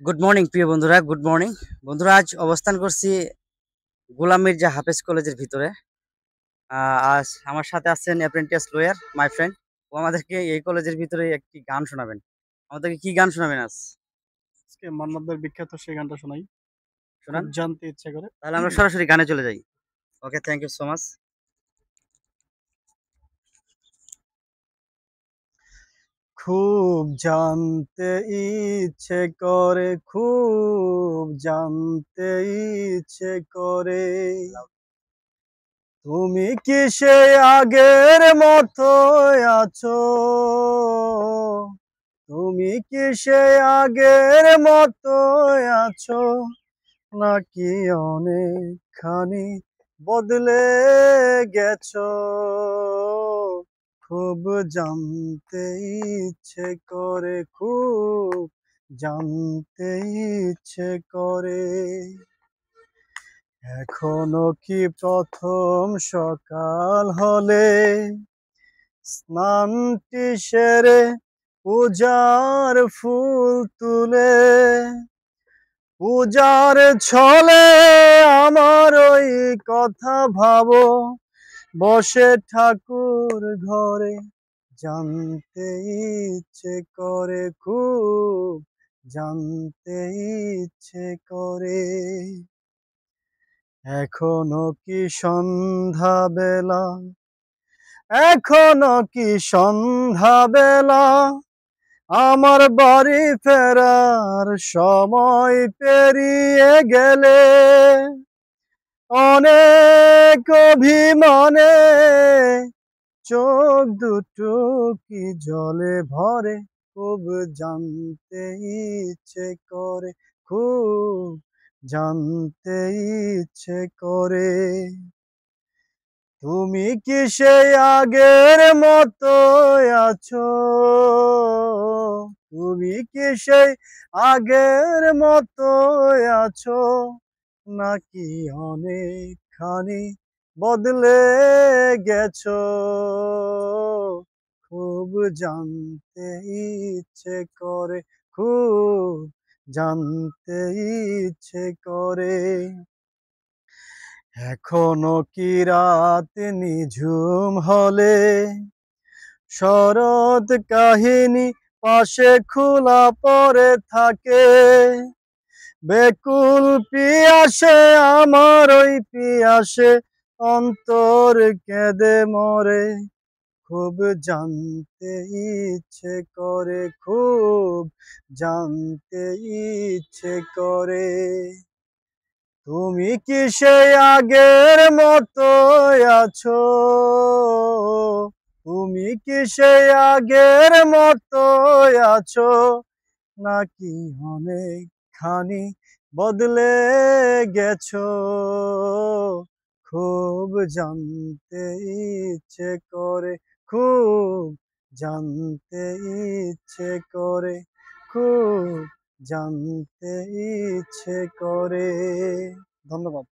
Good morning প্রিয় বন্ধুরা, good morning. বন্ধুরা, আজ অবস্থান করছি গোলাম মির্জা হাফেজ কলেজের ভিতরে। আজ আমার সাথে আছেন অ্যাপ্রেন্টিস লয়ার মাই ফ্রেন্ড। ও আমাদেরকে এই কলেজের ভিতরে একটি গান শোনাবেন। আমাদেরকে কি গান শোনাবেন আজ? আজকে মান্নাদের বিখ্যাত সেই গানটা শোনাই। খুব শোনান। জানতে ইচ্ছে করে। তাহলে আমরা সরাসরি গানে চলে যাই। ওকে, থ্যাংক ইউ সো মাচ। খুব জানতে ইচ্ছে করে, খুব জানতে ইচ্ছে করে, তুমি কি সে আগের মতো আছো? তুমি কি সে আগের মতো আছো, নাকি অনেকখানি বদলে গেছো? খুব জানতে ইচ্ছে করে, খুব জানতে ইচ্ছে করে, এখনো কি প্রথম সকাল হলে স্নানটি সেরে পূজার ফুল তুলে, পূজার ছলে আমার ওই কথা ভাবো, বসে ঠাকুর ঘরে জানতে ইচ্ছে করে, খুব জানতে ইচ্ছে করে, এখনো কি সন্ধ্যা বেলা, এখনো কি সন্ধ্যা বেলা, আমার বাড়ি ফেরার সময় পেরিয়ে গেলে, অনেক অভিমানে চোখ দুটো কি জলে ভরে, খুব জানতে ইচ্ছে করে, খুব জানতে ইচ্ছে করে, তুমি কি সেই আগের মতো আছো? তুমি কি সেই আগের মতো আছো, নাকি অনেকখানি বদলে গেছো? খুব জানতে ইচ্ছে করে, খুব জানতে ইচ্ছে করে, এখনো কি রাত নিঝুম হলে শরৎ কাহিনী পাশে খোলা পড়ে থাকে, বেকুল পিয়াসে আমার ওই পিয়াসে অন্তর কেঁদে মরে, খুব জানতে ইচ্ছে করে, খুব জানতে ইচ্ছে করে, তুমি কি সেই আগের মতো আছো? তুমি কি সেই আগের মতো আছো, নাকি অনেকখানি বদলে গেছো? খুব জানতে ইচ্ছে করে, খুব জানতে ইচ্ছে করে, খুব জানতে ইচ্ছে করে। ধন্যবাদ।